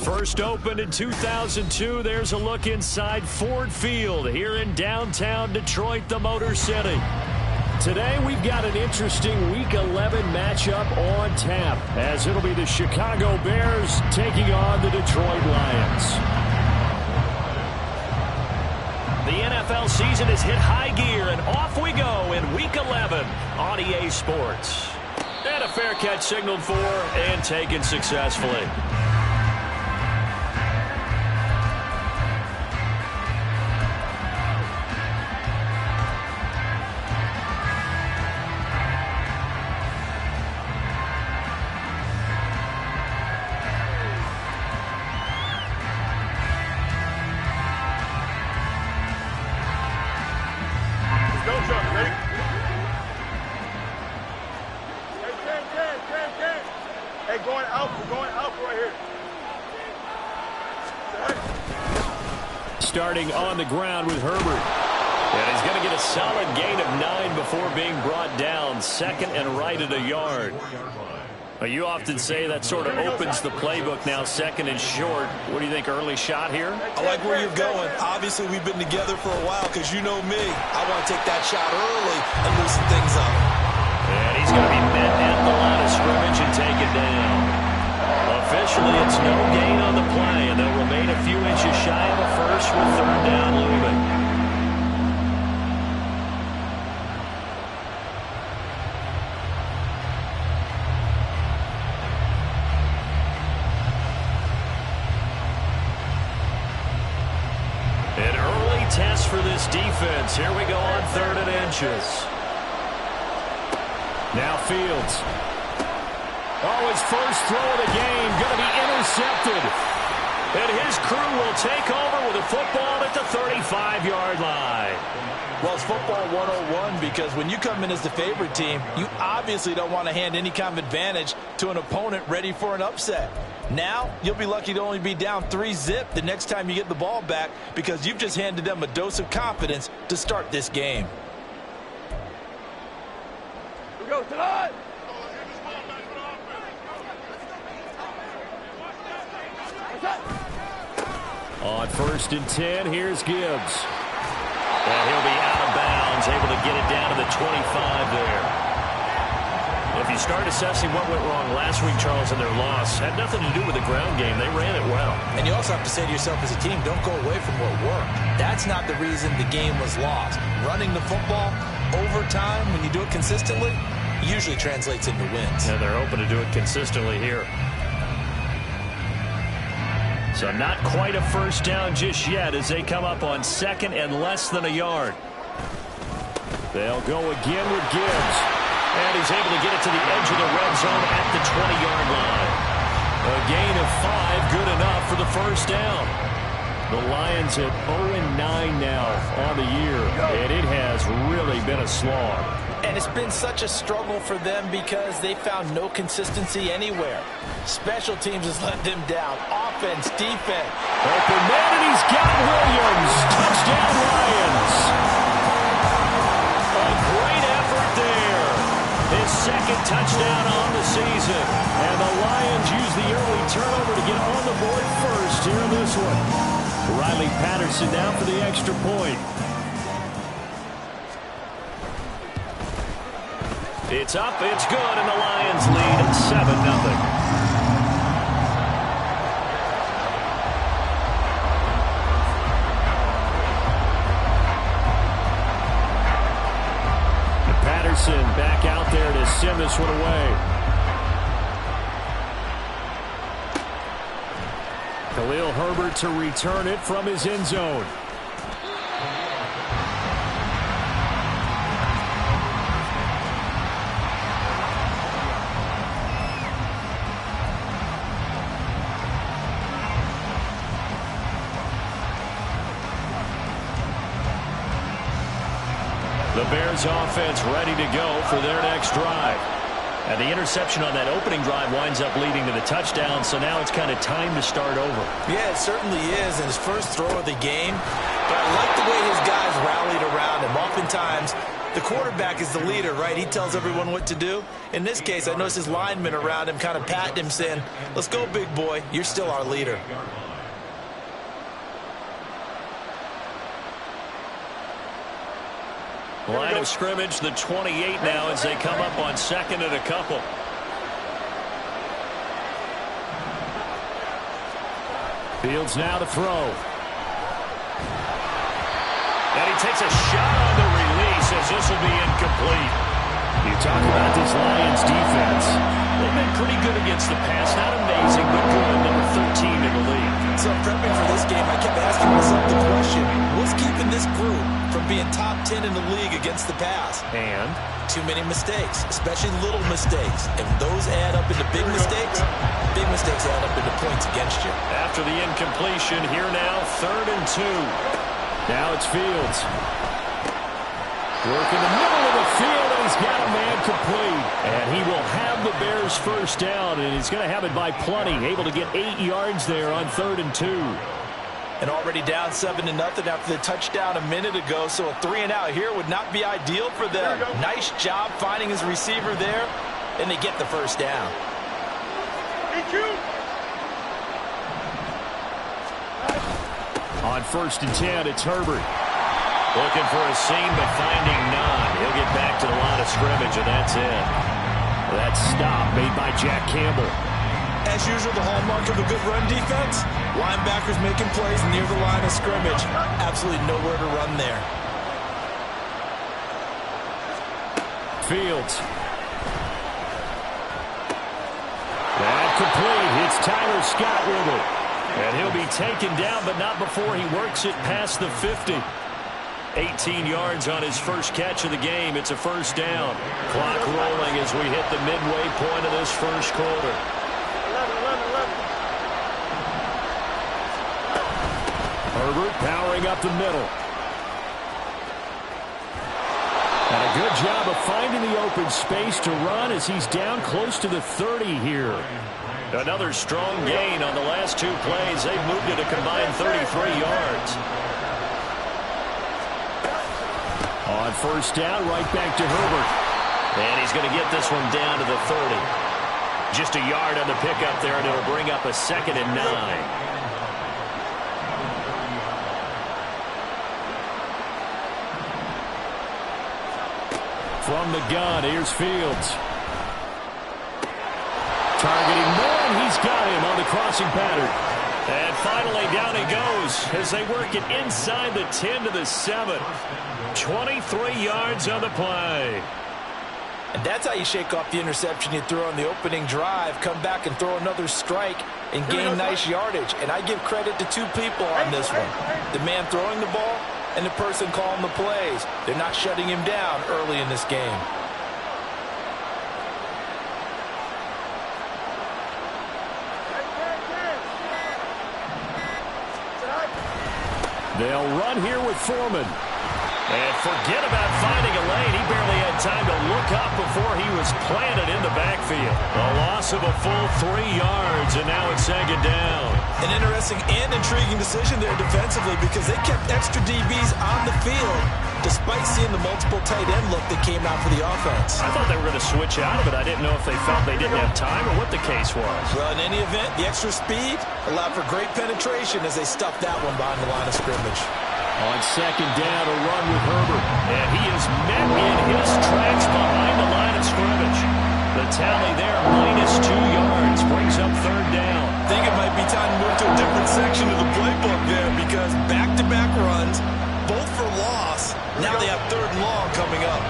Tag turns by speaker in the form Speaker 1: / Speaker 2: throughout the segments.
Speaker 1: First opened in 2002, there's a look inside Ford Field here in downtown Detroit, the Motor City. Today we've got an interesting Week 11 matchup on tap, as it'll be the Chicago Bears taking on the Detroit Lions. The NFL season has hit high gear, and off we go in Week 11 on EA Sports. And a fair catch signaled for and taken successfully.
Speaker 2: Starting on the ground with Herbert.
Speaker 1: And he's going to get a solid gain of 9 before being brought down. Second and right at a yard.
Speaker 2: You often say that sort of opens the playbook now, second and short. What do you think, early shot here?
Speaker 3: I like where you're going. Obviously, we've been together for a while because you know me. I want to take that shot early and loosen things up.
Speaker 1: And he's going to be met at the line of scrimmage and taken down. Officially, it's no gain on the play, and they'll remain a few inches shy of a first with third down looming. An early test for this defense. Here we go on 3rd and inches.
Speaker 2: Now Fields. Oh, his first throw of the game going to be intercepted.
Speaker 1: And his crew will take over with a football at the 35-yard line.
Speaker 3: Well, it's football 101 because when you come in as the favorite team, you obviously don't want to hand any kind of advantage to an opponent ready for an upset. Now, you'll be lucky to only be down 3-zip the next time you get the ball back because you've just handed them a dose of confidence to start this game.
Speaker 4: Here we go, tonight!
Speaker 2: On 1st and 10, here's Gibbs.
Speaker 1: And he'll be out of bounds, able to get it down to the 25 there. If you start assessing what went wrong last week, Charles, in their loss, had nothing to do with the ground game. They ran it well.
Speaker 3: And you also have to say to yourself as a team, don't go away from what worked. That's not the reason the game was lost. Running the football over time, when you do it consistently, usually translates into wins.
Speaker 1: And they're hoping to do it consistently here. So not quite a first down just yet as they come up on 2nd and less than a yard.
Speaker 2: They'll go again with Gibbs.
Speaker 1: And he's able to get it to the edge of the red zone at the 20-yard line. A gain of 5, good enough for the first down.
Speaker 2: The Lions at 0-9 now on the year, and it has really been a slog.
Speaker 3: And it's been such a struggle for them because they found no consistency anywhere. Special teams has let them down. Offense, defense.
Speaker 2: Open man, and he's got Williams. Touchdown, Lions.
Speaker 1: A great effort there. His 2nd touchdown on the season.
Speaker 2: And the Lions use the early turnover to get on the board first here in this one. Riley Patterson now for the extra point.
Speaker 1: It's up, it's good, and the Lions lead 7-0.
Speaker 2: Patterson back out there to send this one away. Khalil Herbert to return it from his end zone.
Speaker 1: The Bears offense ready to go for their next drive. And the interception on that opening drive winds up leading to the touchdown, so now it's kind of time to start over.
Speaker 3: Yeah, it certainly is, and his first throw of the game. But I like the way his guys rallied around him. Oftentimes, The quarterback is the leader, right? He tells everyone what to do. In this case, I noticed his linemen around him kind of patting him, saying, let's go, big boy. You're still our leader.
Speaker 1: Line of scrimmage, the 28 now as they come up on second and a couple. Fields now to throw. And he takes a shot on the release as this will be incomplete. You talk about this Lions defense. They've been pretty good against the pass. Not amazing, but good. Number 13 in the league.
Speaker 3: So prepping for this game, I kept asking myself the question, what's keeping this group from being top 10 in the league against the pass?
Speaker 1: And?
Speaker 3: Too many mistakes, especially little mistakes. And those add up into big mistakes add up into points against you.
Speaker 1: After the incompletion, here now, 3rd and 2. Now it's Fields. Work in the middle of the field, and he's got a man complete. And he will have the Bears first down, and he's going to have it by plenty. Able to get 8 yards there on 3rd and 2.
Speaker 3: And already down 7-0 after the touchdown a minute ago, so a 3-and-out here would not be ideal for them. Nice job finding his receiver there, and they get the first down.
Speaker 1: On 1st and 10, it's Herbert. Looking for a seam, but finding none. He'll get back to the line of scrimmage, and that's it. That stop made by Jack Campbell.
Speaker 3: As usual, the hallmark of a good run defense, linebackers making plays near the line of scrimmage. Absolutely nowhere to run there.
Speaker 1: Fields. And complete. It's Tyler Scott with it. And he'll be taken down, but not before he works it past the 50. 18 yards on his first catch of the game. It's a first down. Clock rolling as we hit the midway point of this first quarter.
Speaker 4: 11.
Speaker 1: Herbert powering up the middle. And a good job of finding the open space to run as he's down close to the 30 here. Another strong gain on the last 2 plays. They've moved it a combined 33 yards. On first down, right back to Herbert. And he's going to get this one down to the 30. Just a yard on the pickup there, and it'll bring up a 2nd and 9. From the gun, here's Fields. Targeting Moore, and he's got him on the crossing pattern. And finally, down he goes as they work it inside the 10 to the 7. 23 yards on the play.
Speaker 3: And that's how you shake off the interception you threw on the opening drive, come back and throw another strike and gain nice yardage. And I give credit to 2 people on this one. The man throwing the ball and the person calling the plays. They're not shutting him down early in this game.
Speaker 1: They'll run here with Foreman. And forget about finding a lane. He barely had time to look up before he was planted in the backfield. A loss of a full 3 yards, and now it's 2nd down.
Speaker 3: An interesting and intriguing decision there defensively because they kept extra DBs on the field despite seeing the multiple tight end look that came out for the offense.
Speaker 1: I thought they were going to switch out of it. I didn't know if they felt they didn't have time or what the case was.
Speaker 3: Well, in any event, the extra speed allowed for great penetration as they stuffed that one behind the line of scrimmage.
Speaker 1: On 2nd down, a run with Herbert. And he is met in his tracks behind the line of scrimmage. The tally there, -2 yards, brings up 3rd down.
Speaker 3: I think it might be time to move to a different section of the playbook there because back-to-back runs, both for loss. Now they have 3rd and long coming up.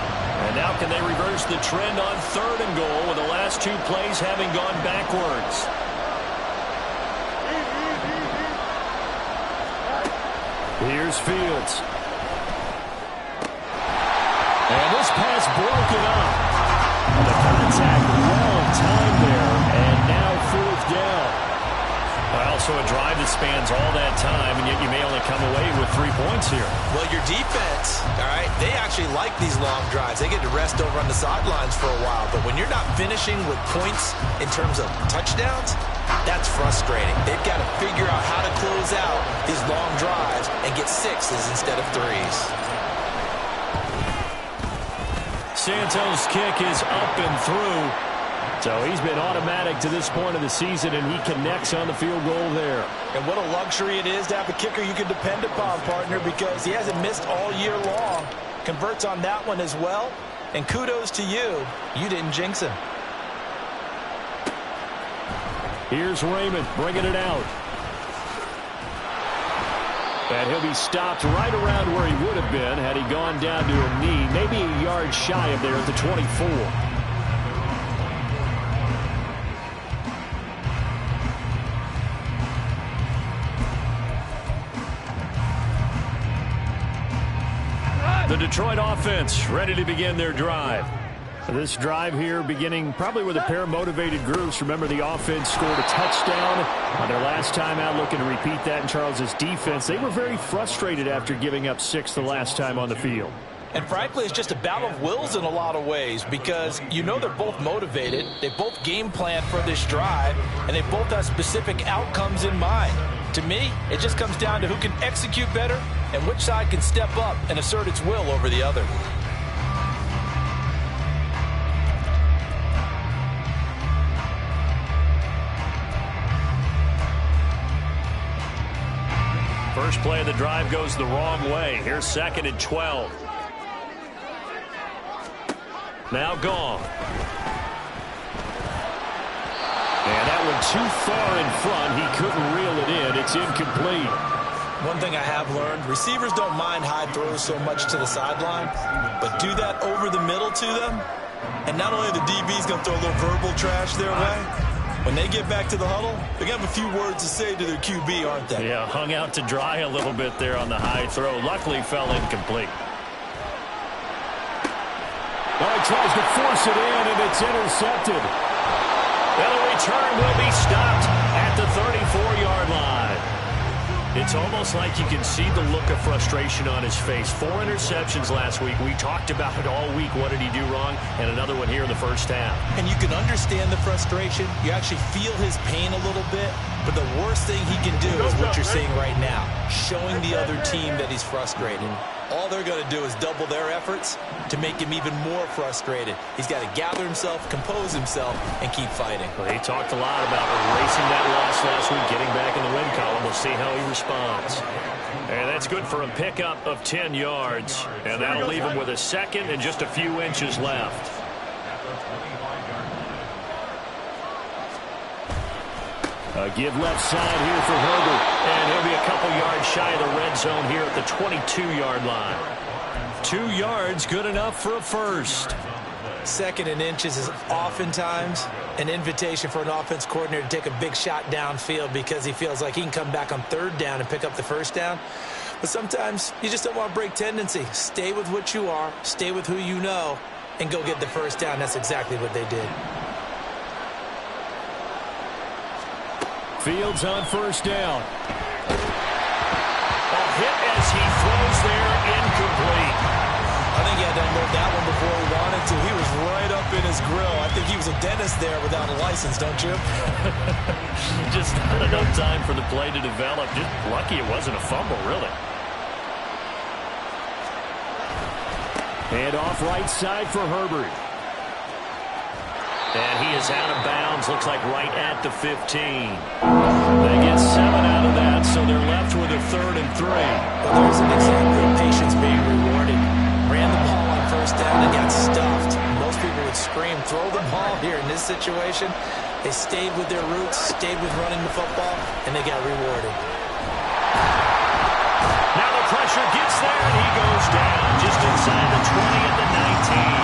Speaker 1: And now can they reverse the trend on 3rd and goal with the last 2 plays having gone backwards? Here's Fields. And this pass broken up. The contact well timed there, and now 4th down. Well, so a drive that spans all that time, and yet you may only come away with 3 points here.
Speaker 3: Well, your defense, all right, they actually like these long drives. They get to rest over on the sidelines for a while, but when you're not finishing with points in terms of touchdowns, that's frustrating. They've got to figure out how to close out these long drives and get 6s instead of 3s.
Speaker 1: Santos' kick is up and through. So he's been automatic to this point of the season, and he connects on the field goal there.
Speaker 3: And what a luxury it is to have a kicker you can depend upon, partner, because he hasn't missed all year long. Converts on that one as well. And kudos to you. You didn't jinx him.
Speaker 1: Here's Raymond bringing it out. And he'll be stopped right around where he would have been had he gone down to a knee, maybe a yard shy of there at the 24. The Detroit offense ready to begin their drive. This drive here beginning probably with a pair of motivated groups. Remember, the offense scored a touchdown on their last time out, looking to repeat that in Charles's defense. They were very frustrated after giving up 6 the last time on the field.
Speaker 3: And frankly, it's just a battle of wills in a lot of ways because you know they're both motivated. They both game plan for this drive, and they both have specific outcomes in mind. To me, it just comes down to who can execute better and which side can step up and assert its will over the other.
Speaker 1: First play of the drive goes the wrong way. Here's 2nd and 12. Now gone. And that one too far in front. He couldn't reel it in. It's incomplete.
Speaker 3: One thing I have learned, receivers don't mind high throws so much to the sideline, but do that over the middle to them, and not only the DB's going to throw a little verbal trash their way, when they get back to the huddle, they're going to have a few words to say to their QB, aren't they?
Speaker 1: Yeah, hung out to dry a little bit there on the high throw. Luckily fell incomplete. Well, he tries to force it in, and it's intercepted. And the return will be stopped at the 34-yard line. It's almost like you can see the look of frustration on his face. 4 interceptions last week. We talked about it all week. What did he do wrong? And another one here in the first half.
Speaker 3: And you can understand the frustration. You actually feel his pain a little bit. But the worst thing he can do is what you're seeing right now, showing the other team that he's frustrated. All they're going to do is double their efforts to make him even more frustrated. He's got to gather himself, compose himself, and keep fighting.
Speaker 1: Well, he talked a lot about erasing that loss last week, getting back in the win column. We'll see how he responds. And that's good for a pickup of 10 yards. And that'll leave him with a 2nd and just a few inches left. A give left side here for Herbert. And he'll be a couple yards shy of the red zone here at the 22-yard line. 2 yards, good enough for a first.
Speaker 3: 2nd and inches is oftentimes an invitation for an offense coordinator to take a big shot downfield because he feels like he can come back on 3rd down and pick up the 1st down. But sometimes you just don't want to break tendency. Stay with what you are, stay with who you know, and go get the 1st down. That's exactly what they did.
Speaker 1: Fields on 1st down. A hit as he throws there, incomplete.
Speaker 3: I think he had to unload that one before he wanted to. He was right up in his grill. I think he was a dentist there without a license, don't you?
Speaker 1: Just not enough time for the play to develop. Just lucky it wasn't a fumble, really. And off right side for Herbert. And he is out of bounds, looks like right at the 15. They get 7 out of that, so they're left with a 3rd and 3.
Speaker 3: Well, there's an example of patience being rewarded. Ran the ball on 1st down and got stuffed. Most people would scream, throw the ball here. In this situation, they stayed with their roots, stayed with running the football, and they got rewarded.
Speaker 1: Now the pressure gets there, and he goes down just inside the 20 at the 19.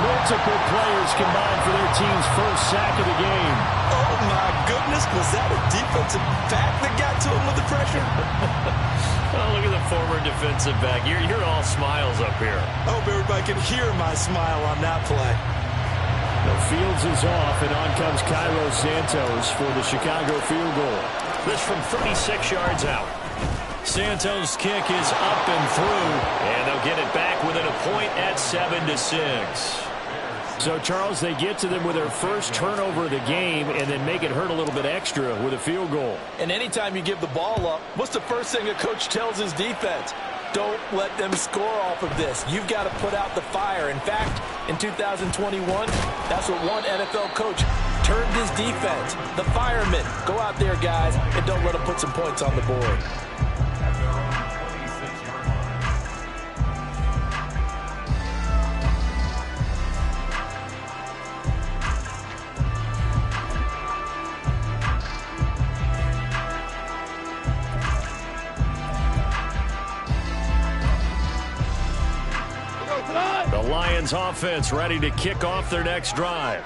Speaker 1: Multiple players combined for their team's first sack of the game.
Speaker 3: Oh, my goodness. Was that a defensive back that got to him with the pressure?
Speaker 1: Oh, look at the former defensive back. You're all smiles up here.
Speaker 3: I hope everybody can hear my smile on that play.
Speaker 1: The Fields is off, and on comes Cairo Santos for the Chicago field goal. This from 36 yards out. Santos' kick is up and through, and they'll get it back within a point at 7-6. So, Charles, they get to them with their first turnover of the game and then make it hurt a little bit extra with a field goal.
Speaker 3: And anytime you give the ball up, what's the first thing a coach tells his defense? Don't let them score off of this. You've got to put out the fire. In fact, in 2021, that's what one NFL coach termed his defense. The firemen. Go out there, guys, and don't let them put some points on the board.
Speaker 1: The Lions offense ready to kick off their next drive.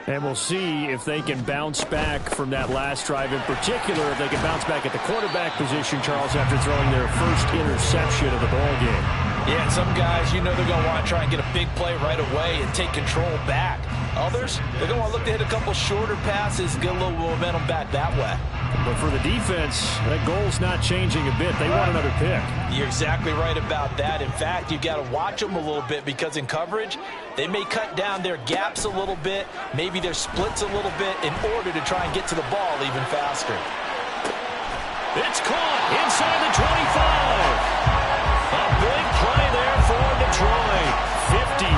Speaker 1: And we'll see if they can bounce back from that last drive. In particular, if they can bounce back at the quarterback position, Charles, after throwing their first interception of the ball game.
Speaker 3: Yeah, some guys, you know they're going to want to try and get a big play right away and take control back. Others, they're going to want to look to hit a couple shorter passes and get a little momentum back that way.
Speaker 1: But for the defense, that goal's not changing a bit. They want another pick.
Speaker 3: You're exactly right about that. In fact, you've got to watch them a little bit because in coverage, they may cut down their gaps a little bit, maybe their splits a little bit in order to try and get to the ball even faster.
Speaker 1: It's caught inside the 25. A big play there for Detroit. 53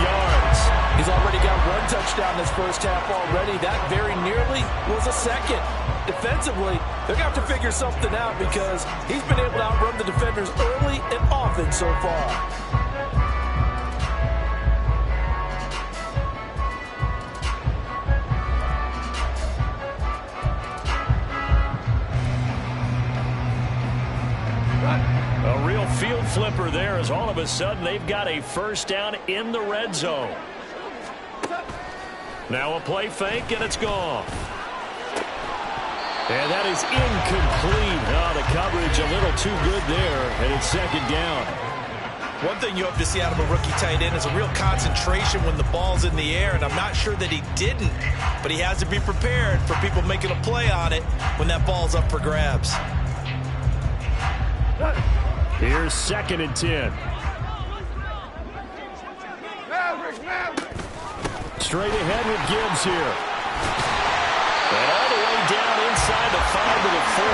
Speaker 1: yards.
Speaker 3: He's already got one touchdown this first half already. That very nearly was a second. Defensively, they're going to have to figure something out because he's been able to outrun the defenders early and often so far.
Speaker 1: A real field flipper there as all of a sudden they've got a first down in the red zone. Now a play fake, and it's gone. And that is incomplete. Oh, the coverage a little too good there, and it's second down.
Speaker 3: One thing you hope to see out of a rookie tight end is a real concentration when the ball's in the air, and I'm not sure that he didn't, but he has to be prepared for people making a play on it when that ball's up for grabs.
Speaker 1: Here's 2nd and 10. Straight ahead with Gibbs here. And all the way down inside the 5 to the 4.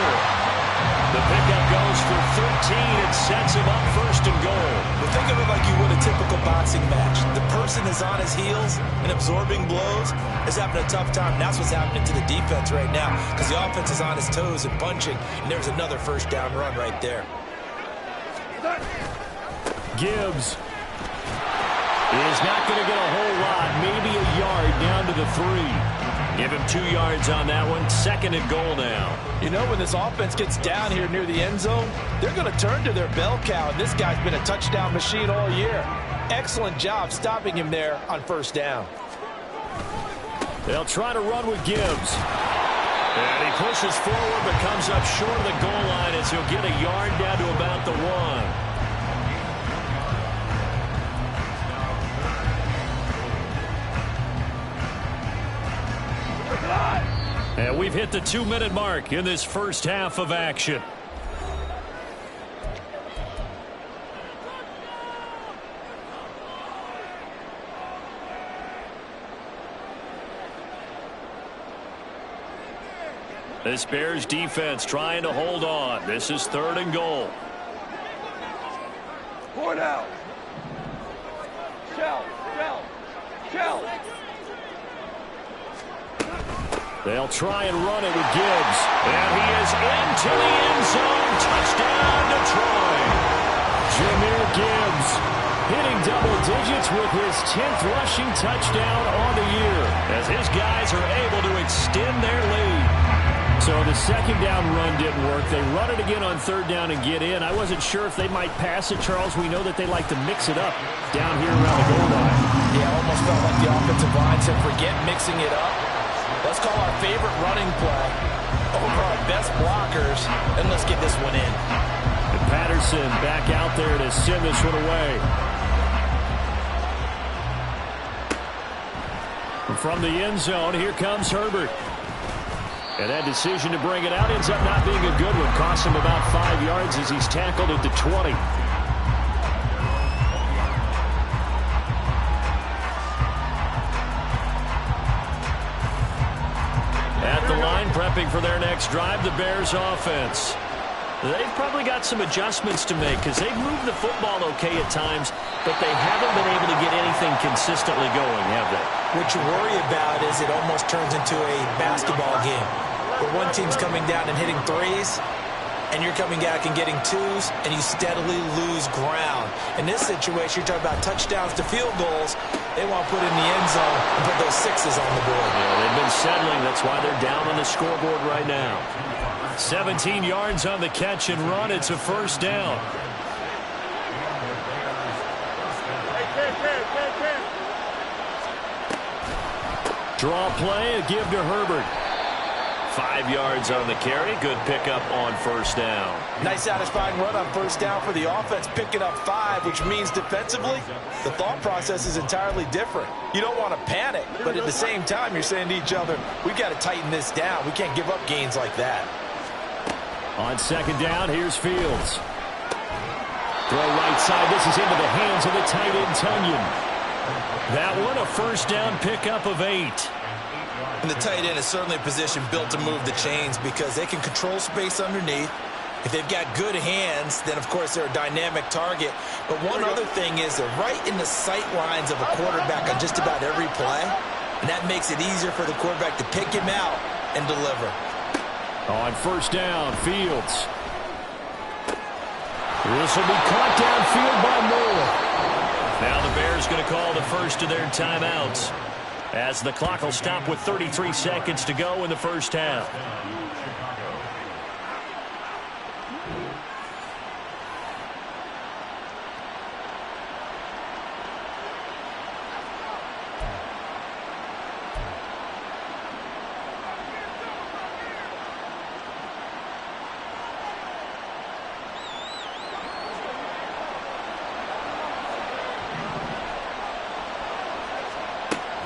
Speaker 1: The pickup goes for 13 and sets him up 1st and goal.
Speaker 3: Well, think of it like you would a typical boxing match. The person is on his heels and absorbing blows is having a tough time. That's what's happening to the defense right now because the offense is on his toes and punching, and there's another first down run right there.
Speaker 1: Gibbs is not going to get a whole lot, maybe a yard down to the 3. Give him 2 yards on that one. 2nd and goal now.
Speaker 3: You know, when this offense gets down here near the end zone, they're going to turn to their bell cow. And this guy's been a touchdown machine all year. Excellent job stopping him there on first down.
Speaker 1: They'll try to run with Gibbs. And he pushes forward but comes up short of the goal line as he'll get a yard down to about the 1. And we've hit the 2-minute mark in this first half of action. This Bears defense trying to hold on. This is 3rd and goal.
Speaker 4: Point out. Shell.
Speaker 1: They'll try and run it with Gibbs. And he is into the end zone. Touchdown, Detroit. Jahmyr Gibbs hitting double digits with his 10th rushing touchdown on the year as his guys are able to extend their lead. So the 2nd down run didn't work. They run it again on 3rd down and get in. I wasn't sure if they might pass it, Charles. We know that they like to mix it up down here around the goal line.
Speaker 3: Yeah, almost felt like the offensive line said, forget mixing it up. Let's call our favorite running play over our best blockers, and let's get this one in.
Speaker 1: And Patterson back out there to send this one away. From the end zone, here comes Herbert. And that decision to bring it out ends up not being a good one. Costs him about 5 yards as he's tackled at the 20. At the line, prepping for their next drive, the Bears offense. They've probably got some adjustments to make because they've moved the football okay at times, but they haven't been able to get anything consistently going, have they?
Speaker 3: What you worry about is it almost turns into a basketball game where one team's coming down and hitting threes, and you're coming back and getting twos, and you steadily lose ground. In this situation, you're talking about touchdowns to field goals. They want to put in the end zone and put those sixes on the board.
Speaker 1: Yeah, they've been settling. That's why they're down on the scoreboard right now. 17 yards on the catch and run. It's a first down. Draw play, a give to Herbert. 5 yards on the carry. Good pickup on first down.
Speaker 3: Nice satisfying run on first down for the offense, picking up 5, which means defensively, the thought process is entirely different. You don't want to panic, but at the same time, you're saying to each other, we've got to tighten this down. We can't give up gains like that.
Speaker 1: On second down, here's Fields. Throw right side. This is into the hands of the tight end, Tunyon. That one, a first down pickup of 8.
Speaker 3: And the tight end is certainly a position built to move the chains because they can control space underneath. If they've got good hands, then, of course, they're a dynamic target. But one other thing is they're right in the sight lines of a quarterback on just about every play. And that makes it easier for the quarterback to pick him out and deliver.
Speaker 1: On first down, Fields. This will be caught downfield by Moore. Now the Bears going to call the first of their timeouts, as the clock will stop with 33 seconds to go in the first half.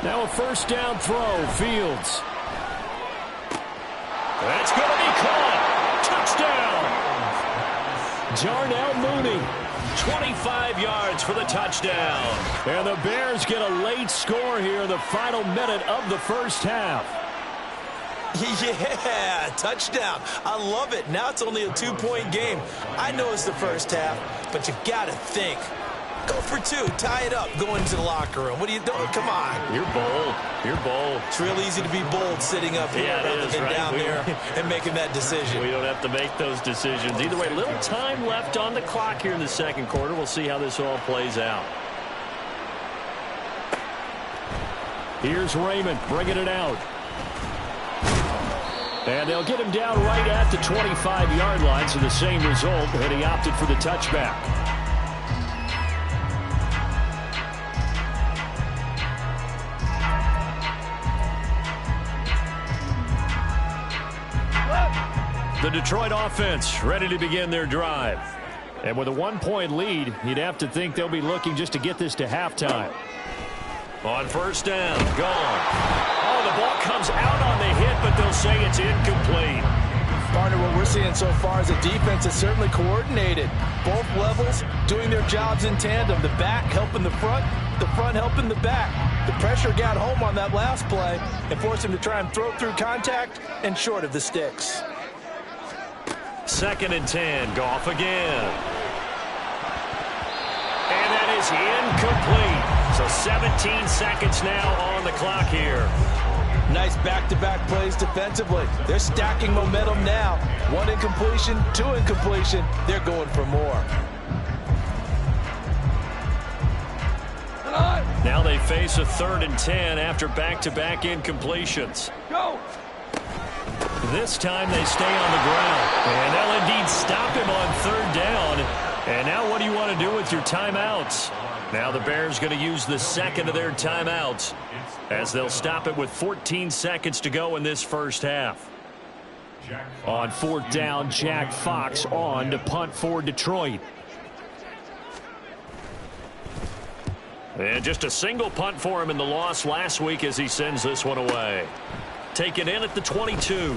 Speaker 1: Now a first down throw, Fields. That's going to be caught. Touchdown. Jarnell Mooney, 25 yards for the touchdown. And the Bears get a late score here in the final minute of the first half.
Speaker 3: Yeah, touchdown. I love it. Now it's only a 2-point game. I know it's the first half, but you got to think. Go for 2. Tie it up. Go into the locker room. What are you doing? Come on.
Speaker 1: You're bold. You're bold.
Speaker 3: It's real easy to be bold sitting up here rather than down there and making that decision.
Speaker 1: We don't have to make those decisions. Either way, little time left on the clock here in the second quarter. We'll see how this all plays out. Here's Raymond bringing it out. And they'll get him down right at the 25-yard line, so the same result, and he opted for the touchback. The Detroit offense ready to begin their drive. And with a 1-point lead, you'd have to think they'll be looking just to get this to halftime. On first down, gone. Oh, the ball comes out on the hit, but they'll say it's incomplete.
Speaker 3: Partner, what we're seeing so far is a defense that's certainly coordinated. Both levels doing their jobs in tandem. The back helping the front helping the back. The pressure got home on that last play and forced him to try and throw through contact and short of the sticks.
Speaker 1: 2nd and 10, Goff again. And that is incomplete. So 17 seconds now on the clock here.
Speaker 3: Nice back-to-back plays defensively. They're stacking momentum now. 1 incompletion, 2 incompletion. They're going for more.
Speaker 1: Now they face a 3rd and 10 after back-to-back incompletions.
Speaker 3: Go!
Speaker 1: This time they stay on the ground. And they'll indeed stop him on 3rd down. And now what do you want to do with your timeouts? Now the Bears going to use the second of their timeouts, as they'll stop it with 14 seconds to go in this first half. On 4th down, Jack Fox on to punt for Detroit. And just a single punt for him in the loss last week as he sends this one away. Taken in at the 22.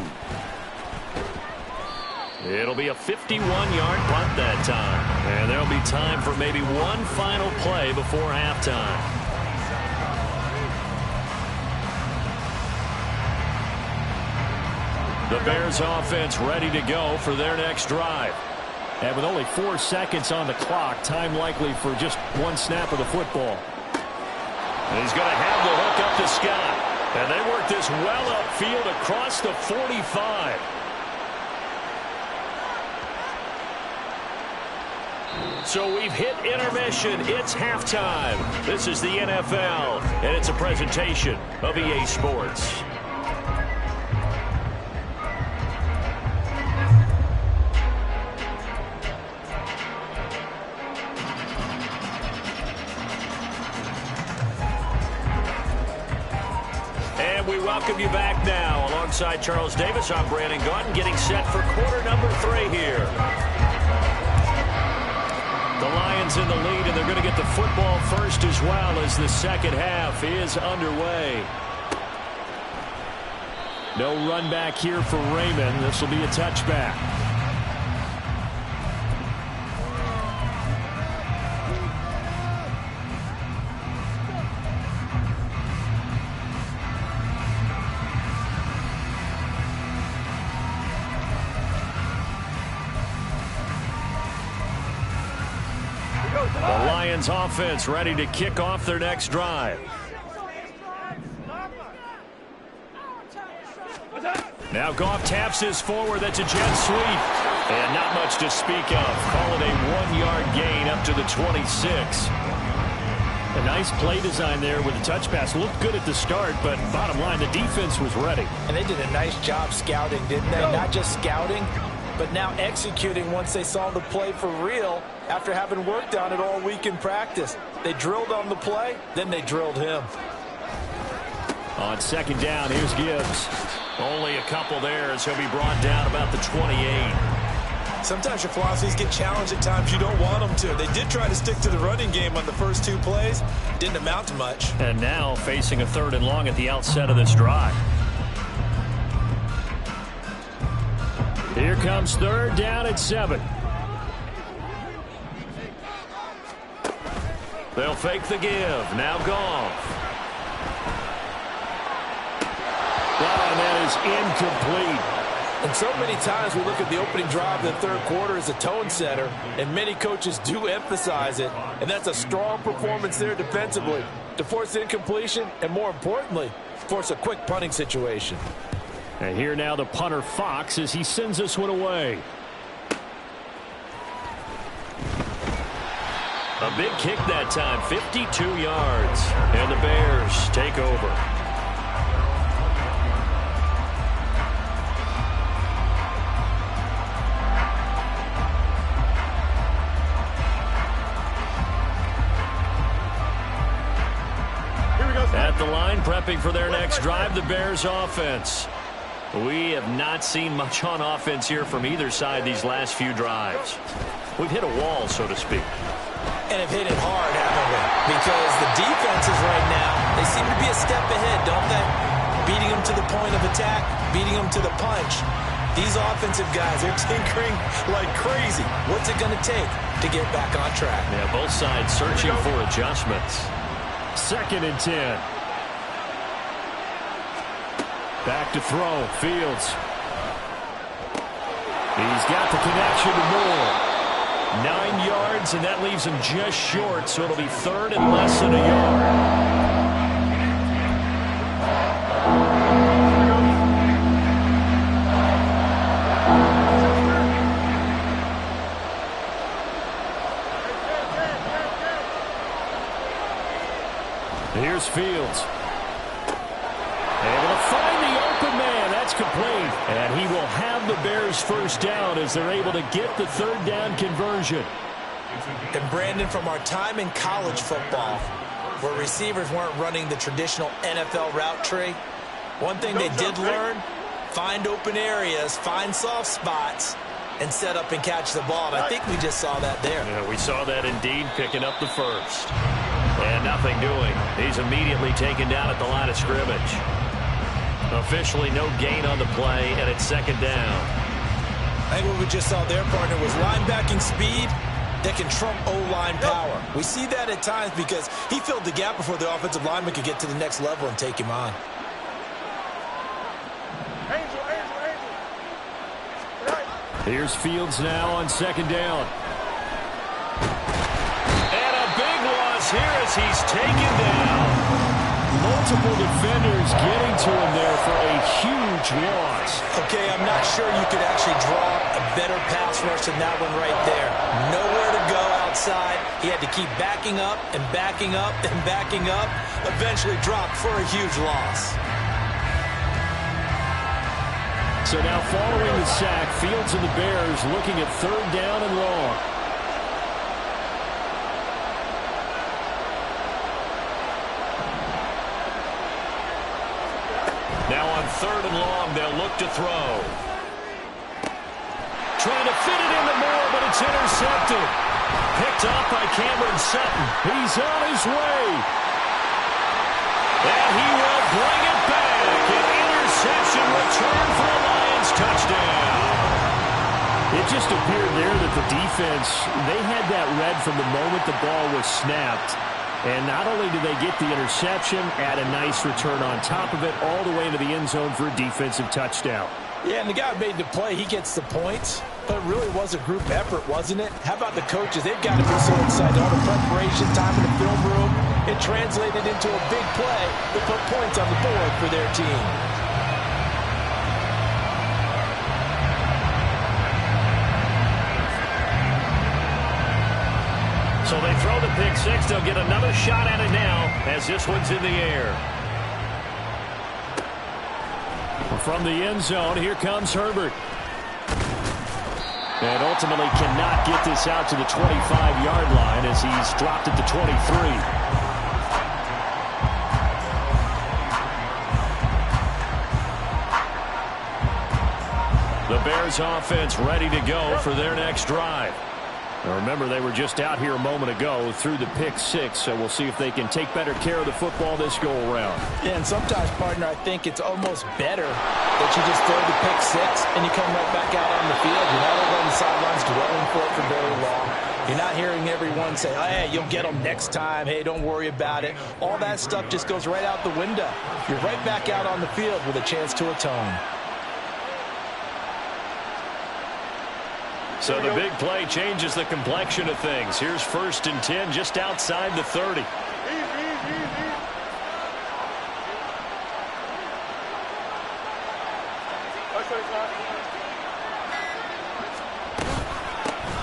Speaker 1: It'll be a 51-yard punt that time. And there'll be time for maybe one final play before halftime. The Bears offense ready to go for their next drive. And with only 4 seconds on the clock, time likely for just one snap of the football.
Speaker 2: And he's going to have the hook up to Scott. And they work this well upfield across the 45. So we've hit intermission. It's halftime. This is the NFL, and it's a presentation of EA Sports. And we welcome you back now. Alongside Charles Davis, I'm Brandon Gaudin, getting set for quarter number 3 here. The Lions in the lead, and they're going to get the football first as well as the second half is underway. No run back here for Raymond. This will be a touchback. The Lions offense ready to kick off their next drive. Now Goff taps this forward. That's a jet sweep. And not much to speak of. Call it a 1-yard gain up to the 26.
Speaker 1: A nice play design there with the touch pass. Looked good at the start, but bottom line, the defense was ready.
Speaker 3: And they did a nice job scouting, didn't they? Not just scouting, but now executing once they saw the play for real after having worked on it all week in practice. They drilled on the play, then they drilled him.
Speaker 1: On second down, here's Gibbs.
Speaker 2: Only a couple there as he'll be brought down about the 28.
Speaker 3: Sometimes your philosophies get challenged at times you don't want them to. They did try to stick to the running game on the first 2 plays. Didn't amount to much.
Speaker 1: And now facing a 3rd and long at the outset of this drive. Here comes 3rd down at 7.
Speaker 2: They'll fake the give. Now Goff.
Speaker 1: Wow, and that is incomplete.
Speaker 3: And so many times we look at the opening drive of the 3rd quarter as a tone setter, and many coaches do emphasize it. And that's a strong performance there defensively to force incompletion and, more importantly, force a quick punting situation.
Speaker 1: And here now the punter Fox as he sends this one away.
Speaker 2: A big kick that time, 52 yards. And the Bears take over. At the line, prepping for their next drive, the Bears offense. We have not seen much on offense here from either side these last few drives. We've hit a wall, so to speak.
Speaker 3: And have hit it hard, haven't we? Because the defenses right now, they seem to be a step ahead, don't they? Beating them to the point of attack, beating them to the punch. These offensive guys, they're tinkering like crazy. What's it going to take to get back on track?
Speaker 2: Yeah, both sides searching for adjustments.
Speaker 1: 2nd and 10. Back to throw. Fields. He's got the connection to Moore. 9 yards, and that leaves him just short, so it'll be 3rd and less than a yard. Here's Fields. Able to find the open man. That's complete. And he will have the Bears first down as they're able to get the 3rd down conversion.
Speaker 3: And Brandon, from our time in college football, where receivers weren't running the traditional NFL route tree, one thing they did learn, find open areas, find soft spots, and set up and catch the ball. And I think we just saw that there.
Speaker 2: Yeah, we saw that indeed, picking up the first. And nothing doing. He's immediately taken down at the line of scrimmage. Officially no gain on the play, and it's 2nd down.
Speaker 3: I think what we just saw there, partner, was linebacking speed that can trump O-line power. We see that at times because he filled the gap before the offensive lineman could get to the next level and take him on.
Speaker 1: Here's Fields now on second down.
Speaker 2: And a big loss here as he's taken down.
Speaker 1: Multiple defenders getting to him there for a huge loss.
Speaker 3: Okay, I'm not sure you could actually draw a better pass rush than that one right there. Nowhere to go outside. He had to keep backing up and backing up and backing up. Eventually dropped for a huge loss.
Speaker 1: So now following the sack, Fields and the Bears looking at third down and long.
Speaker 2: Now on third and long, they'll look to throw.
Speaker 1: Trying to fit it into Moore, but it's intercepted. Picked up by Cameron Sutton. He's on his way.
Speaker 2: And he will bring it back. An interception return for a Lions touchdown.
Speaker 1: It just appeared there that the defense, they had that read from the moment the ball was snapped. And not only did they get the interception, add a nice return on top of it, all the way into the end zone for a defensive touchdown.
Speaker 3: Yeah, and the guy who made the play, he gets the points. But it really was a group effort, wasn't it? How about the coaches? They've got to be so excited. All the preparation, time in the film room, it translated into a big play that put points on the board for their team.
Speaker 2: So they throw the pick six. They'll get another shot at it now as this one's in the air.
Speaker 1: From the end zone, here comes Herbert. And ultimately cannot get this out to the 25-yard line as he's dropped at the 23. The Bears offense ready to go for their next drive. Now remember, they were just out here a moment ago through the pick six, so we'll see if they can take better care of the football this go-around.
Speaker 3: Yeah, and sometimes, partner, I think it's almost better that you just throw the pick six and you come right back out on the field. You're not over on the sidelines dwelling for it for very long. You're not hearing everyone say, oh, hey, you'll get them next time. Hey, don't worry about it. All that stuff just goes right out the window. You're right back out on the field with a chance to atone.
Speaker 2: So the big play changes the complexion of things. Here's 1st and 10 just outside the 30.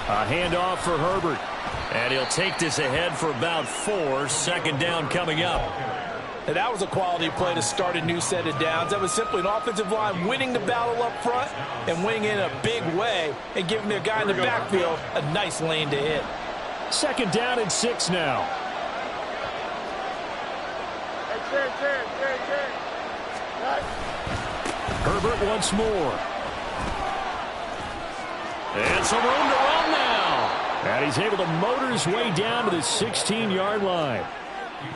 Speaker 1: A handoff for Herbert.
Speaker 2: And he'll take this ahead for about 4. Second down coming up.
Speaker 3: And that was a quality play to start a new set of downs. That was simply an offensive line winning the battle up front and winning in a big way and giving their guy in the backfield a nice lane to hit.
Speaker 1: Second down and 6 now. Herbert once more.
Speaker 2: And some room to run now.
Speaker 1: And he's able to motor his way down to the 16-yard line.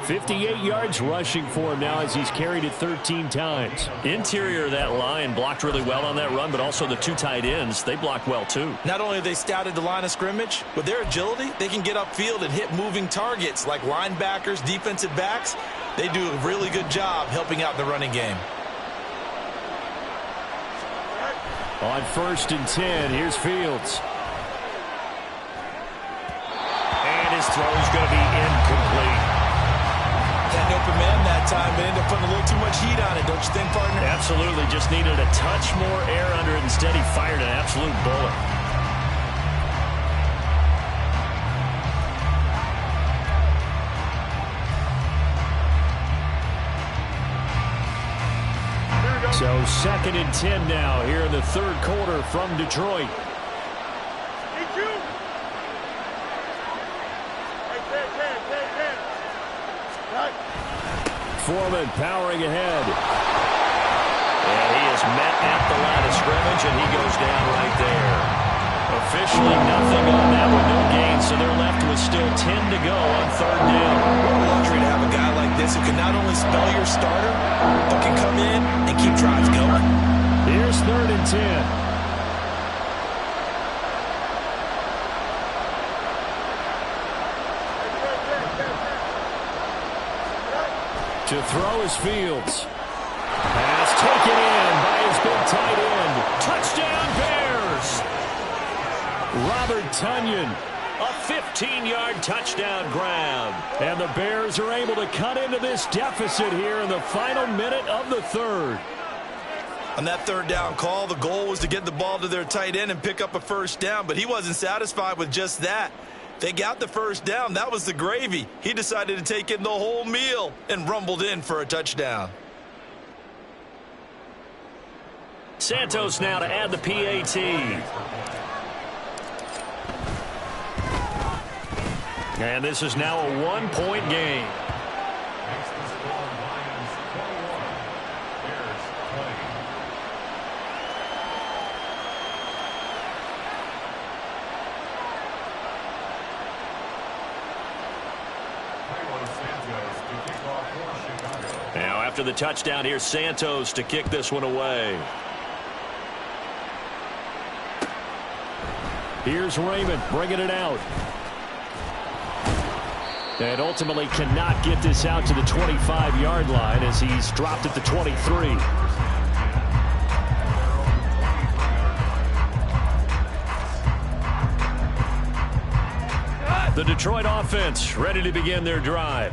Speaker 1: 58 yards rushing for him now as he's carried it 13 times.
Speaker 2: Interior of that line blocked really well on that run, but also the 2 tight ends, they blocked well too.
Speaker 3: Not only have they scouted the line of scrimmage, with their agility, they can get upfield and hit moving targets like linebackers, defensive backs. They do a really good job helping out the running game.
Speaker 1: On 1st and 10, here's Fields.
Speaker 2: And his throw is going to be incomplete.
Speaker 3: Had an open man that time, but ended up putting a little too much heat on it, don't you think, partner?
Speaker 2: Absolutely. Just needed a touch more air under it. Instead, he fired an absolute bullet.
Speaker 1: So 2nd and 10 now here in the third quarter from Detroit. Foreman powering ahead.
Speaker 2: And he is met at the line of scrimmage, and he goes down right there. Officially nothing on that one, no gain, so they're left with still 10 to go on 3rd down.
Speaker 3: What a luxury to have a guy like this who can not only spell your starter, but can come in and keep drives going.
Speaker 1: Here's 3rd and 10. To throw is Fields. Pass taken in by his big tight end. Touchdown Bears! Robert Tonyan. A 15-yard touchdown grab. And the Bears are able to cut into this deficit here in the final minute of the third.
Speaker 3: On that third down call, the goal was to get the ball to their tight end and pick up a first down, but he wasn't satisfied with just that. They got the first down. That was the gravy. He decided to take in the whole meal and rumbled in for a touchdown.
Speaker 1: Santos now to add the PAT. And this is now a one-point game. Now after the touchdown, here's Santos to kick this one away. Here's Raymond bringing it out. And ultimately cannot get this out to the 25-yard line as he's dropped at the 23. The Detroit offense ready to begin their drive.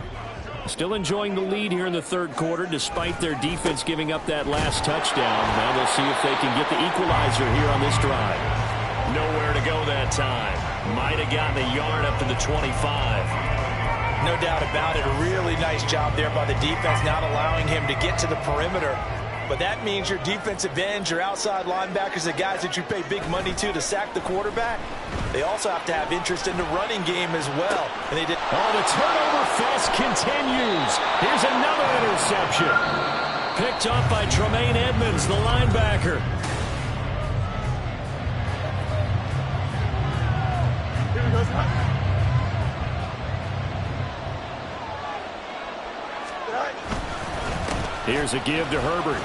Speaker 1: Still enjoying the lead here in the third quarter despite their defense giving up that last touchdown. Now we'll see if they can get the equalizer here on this drive. Nowhere to go that time. Might have gotten a yard up to the 25.
Speaker 3: No doubt about it. A really nice job there by the defense, not allowing him to get to the perimeter. But that means your defensive ends, your outside linebackers, the guys that you pay big money to sack the quarterback, they also have to have interest in the running game as well. And they did.
Speaker 1: Oh, the turnover fest continues. Here's another interception. Picked up by Tremaine Edmonds, the linebacker. Here's a give to Herbert.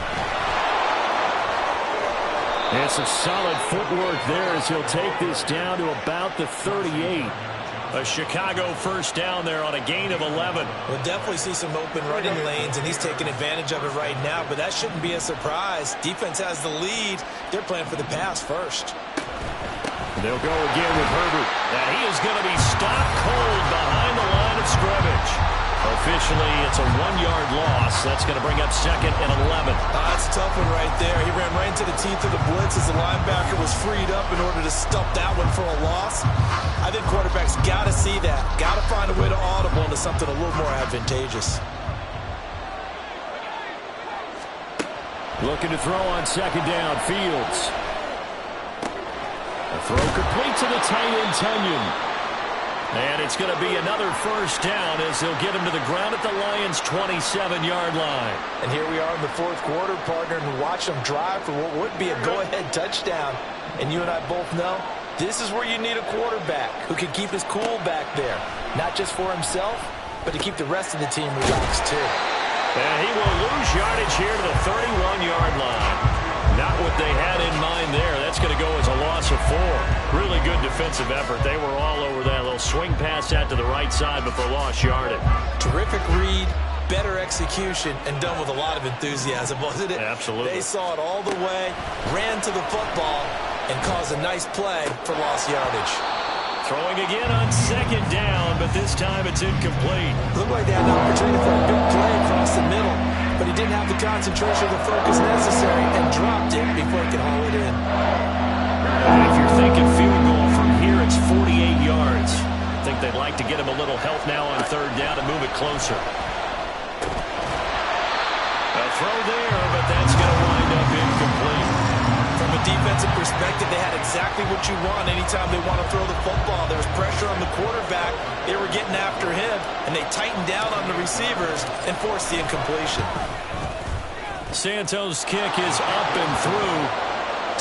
Speaker 1: And some solid footwork there as he'll take this down to about the 38. A Chicago first down there on a gain of 11.
Speaker 3: We'll definitely see some open running lanes, and he's taking advantage of it right now, but that shouldn't be a surprise. Defense has the lead. They're playing for the pass first.
Speaker 1: They'll go again with Herbert. And he is going to be stopped cold behind the line of scrimmage. Officially, it's a 1-yard loss. That's going to bring up second and 11.
Speaker 3: That's a tough one right there. He ran right into the teeth of the blitz as the linebacker was freed up in order to stop that one for a loss. I think quarterbacks got to see that. Got to find a way to audible into something a little more advantageous.
Speaker 1: Looking to throw on second down, Fields. A throw complete to the tight end, Tonyan. And it's going to be another first down as they'll get him to the ground at the Lions' 27-yard line.
Speaker 3: And here we are in the fourth quarter, partner, and watch them drive for what would be a go-ahead touchdown. And you and I both know this is where you need a quarterback who can keep his cool back there. Not just for himself, but to keep the rest of the team relaxed too.
Speaker 1: And he will lose yardage here to the 31-yard line. Not what they had in mind there. That's going to go as a loss of 4. Really good defensive effort. They were all over that little swing pass out to the right side before lost yardage.
Speaker 3: Terrific read, better execution, and done with a lot of enthusiasm, wasn't it?
Speaker 1: Absolutely.
Speaker 3: They saw it all the way, ran to the football, and caused a nice play for lost yardage.
Speaker 1: Throwing again on second down, but this time it's incomplete.
Speaker 3: Looked like they had an opportunity for a big play across the middle, but he didn't have the concentration or the focus necessary and dropped it before he could haul it in.
Speaker 1: And if you're thinking field goal from here, it's 48 yards. I think they'd like to get him a little help now on third down and move it closer. A throw there, but that's going to wind up incomplete.
Speaker 3: From a defensive perspective, they had exactly what you want anytime they want to throw the football. There was pressure on the quarterback. They were getting after him, and they tightened down on the receivers and forced the incompletion.
Speaker 1: Santos' kick is up and through.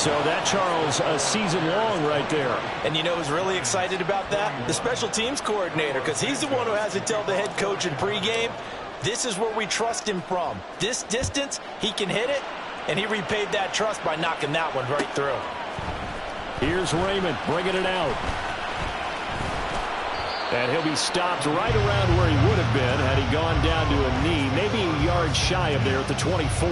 Speaker 1: So that, Charles, a season long right there.
Speaker 3: And you know who's really excited about that? The special teams coordinator, because he's the one who has to tell the head coach in pregame, this is where we trust him from. This distance, he can hit it. And he repaid that trust by knocking that one right through.
Speaker 1: Here's Raymond bringing it out. And he'll be stopped right around where he would have been had he gone down to a knee, maybe a yard shy of there at the 24.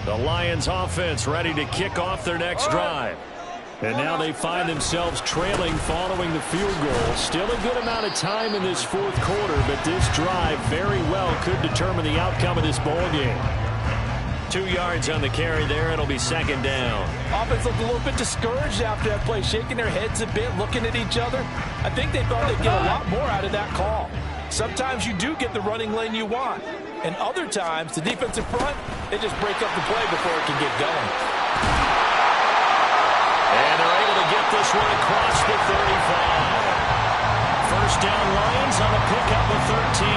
Speaker 1: The Lions offense ready to kick off their next drive. And now they find themselves trailing following the field goal. Still a good amount of time in this fourth quarter, but this drive very well could determine the outcome of this ball game. 2 yards on the carry there. It'll be second down.
Speaker 3: Offense looked a little bit discouraged after that play, shaking their heads a bit, looking at each other. I think they thought they'd get a lot more out of that call. Sometimes you do get the running lane you want. And other times, the defensive front, they just break up the play before it can get going.
Speaker 1: And they're able to get this one across the 35. First down Lions on a pickup of 13.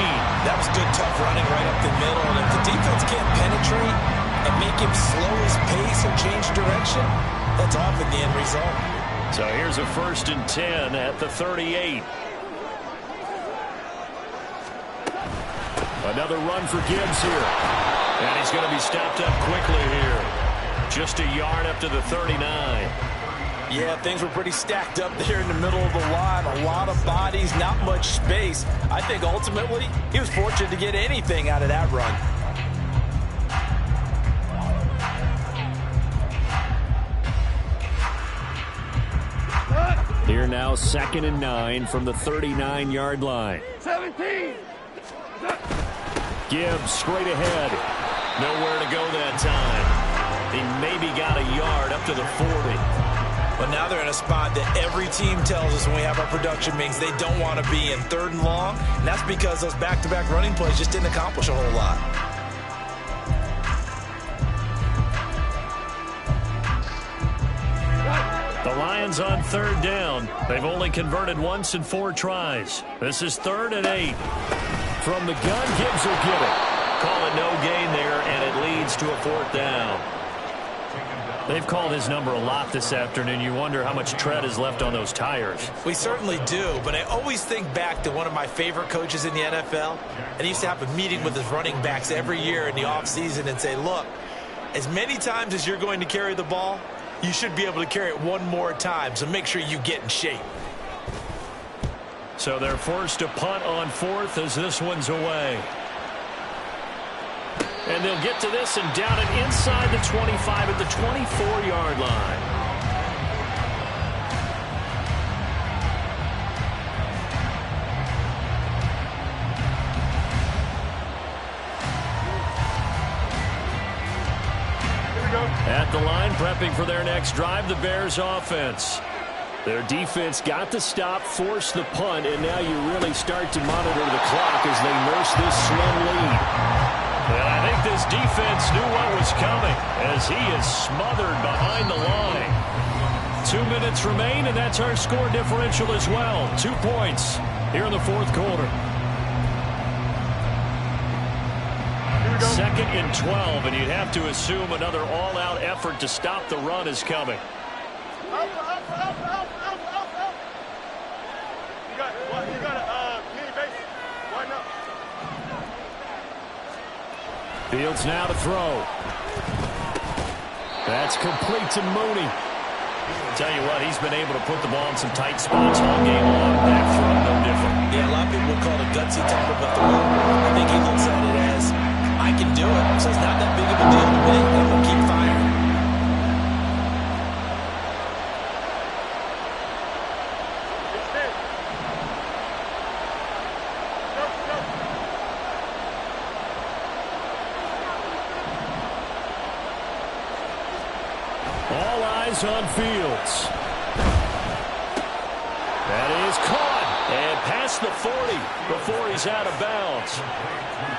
Speaker 3: That was good, tough running right up the middle. And if the defense can't penetrate and make him slow his pace or change direction, that's often the end result.
Speaker 1: So here's a 1st and 10 at the 38. Another run for Gibbs here. And he's going to be stopped up quickly here. Just a yard up to the 39.
Speaker 3: Yeah, things were pretty stacked up there in the middle of the line. A lot of bodies, not much space. I think ultimately he was fortunate to get anything out of that run.
Speaker 1: Here now 2nd and 9 from the 39-yard line.
Speaker 4: 17.
Speaker 1: Gibbs straight ahead. Nowhere to go that time. He maybe got a yard up to the 40.
Speaker 3: But now they're in a spot that every team tells us when we have our production meetings they don't want to be in, 3rd and long. And that's because those back-to-back running plays just didn't accomplish a whole lot.
Speaker 1: The Lions on 3rd down. They've only converted once in 4 tries. This is 3rd and 8. From the gun, Gibbs will get it. Call it no gain there, and it leads to a 4th down. They've called his number a lot this afternoon. You wonder how much tread is left on those tires.
Speaker 3: We certainly do, but I always think back to one of my favorite coaches in the NFL. And he used to have a meeting with his running backs every year in the offseason and say, look, as many times as you're going to carry the ball, you should be able to carry it one more time, so make sure you get in shape.
Speaker 1: So they're forced to punt on 4th as this one's away. And they'll get to this and down it inside the 25 at the 24-yard line. At the line, prepping for their next drive, the Bears offense. Their defense got the stop, forced the punt, and now you really start to monitor the clock as they nurse this slim lead. And I think this defense knew what was coming as he is smothered behind the line. 2 minutes remain, and that's our score differential as well. 2 points here in the 4th quarter. 2nd and 12, and you'd have to assume another all-out effort to stop the run is coming. Fields now to throw. That's complete to Mooney. Tell you what, he's been able to put the ball in some tight spots all game long. That throw, no different.
Speaker 3: Yeah, a lot of people would call it a gutsy type of a throw. I think he looks at it as, I can do it, so it's not that big of a deal to me. I'm going to keep firing.
Speaker 1: All eyes on Fields. That is caught and past the 40 before he's out of bounds.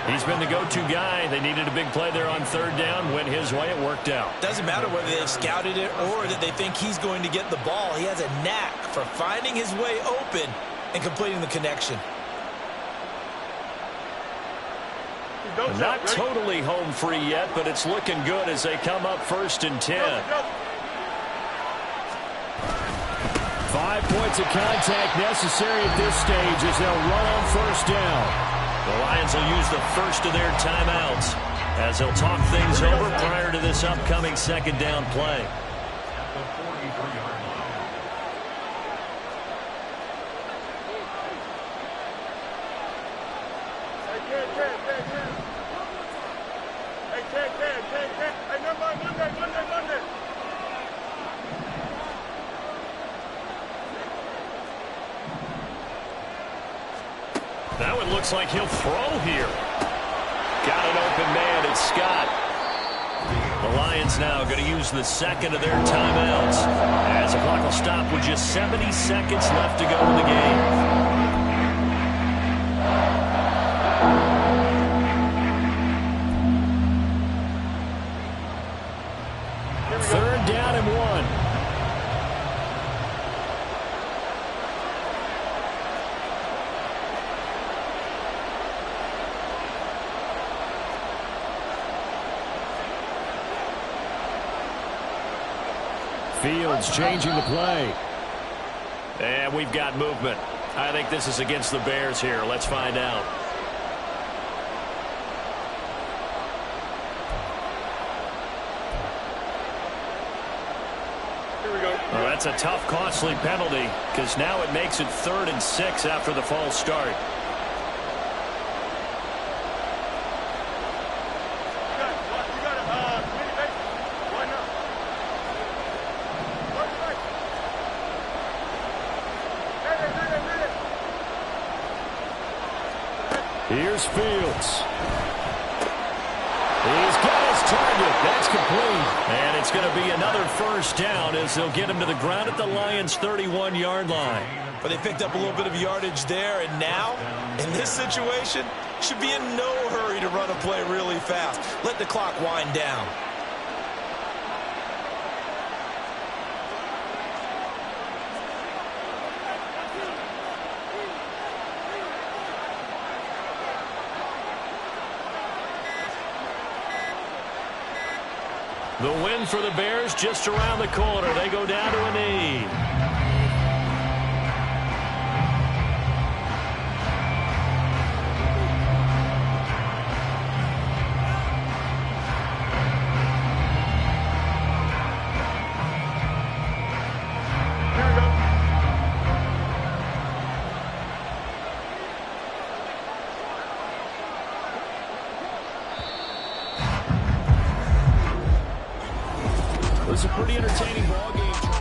Speaker 1: He's been the go-to guy. They needed a big play there on 3rd down. Went his way. It worked out.
Speaker 3: Doesn't matter whether they've scouted it or that they think he's going to get the ball. He has a knack for finding his way open and completing the connection.
Speaker 1: Not totally home free yet, but it's looking good as they come up 1st and 10. 5 points of contact necessary at this stage as they'll run on 1st down. The Lions will use the first of their timeouts as they'll talk things over prior to this upcoming 2nd down play.
Speaker 4: Hey, number
Speaker 1: It looks like he'll throw here. Got an open man. It's Scott. The Lions now going to use the second of their timeouts as the clock will stop with just 70 seconds left to go in the game. Third down and 1. Fields changing the play. And we've got movement. I think this is against the Bears here. Let's find out.
Speaker 4: Here we go.
Speaker 1: Well, that's a tough, costly penalty because now it makes it 3rd and 6 after the false start. Here's Fields. He's got his target. That's complete. And it's going to be another first down as they'll get him to the ground at the Lions' 31-yard line.
Speaker 3: But they picked up a little bit of yardage there, and now, in this situation, should be in no hurry to run a play really fast. Let the clock wind down.
Speaker 1: The win for the Bears just around the corner. They go down to a knee. It was a pretty entertaining ball game.